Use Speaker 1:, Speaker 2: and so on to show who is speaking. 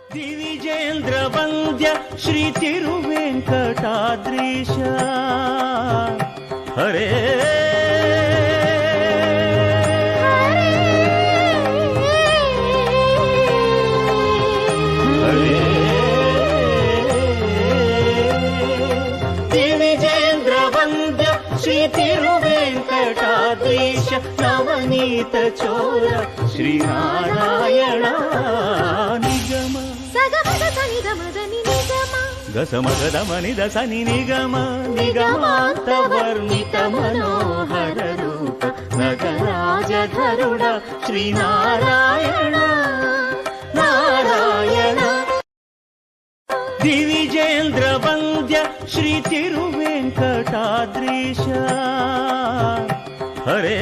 Speaker 1: ದಿವಿಜೇಂದ್ರ ವಂದ್ಯ ಶ್ರೀ ತಿರುವೆಂಕಟಾದ್ರೀಶ ಹರೇ ದಿವಿಜೇಂದ್ರ ವಂದ್ಯ ಶ್ರೀ ತಿರುವೆಂಕಟಾದ್ರೀಶ ನವನೀತ ಚೋರ ಶ್ರೀನಾರಾಯಣ ನಿಗಮ ಗಸಮಗದ ಮನಿದ ಸನಿ ನಿಗಮ ನಿಗಮಾಂತ ವರ್ಣಿತ ಮನೋಹರ ರೂಪ ನಗರಾಜಧರುಡ ಶ್ರೀನಾರಾಯಣ ನಾರಾಯಣ ದಿವಿಜೇಂದ್ರ ವಂದ್ಯ ಶ್ರೀ ತಿರುವೆಂಕಟಾದ್ರೀಶ ಹರೇ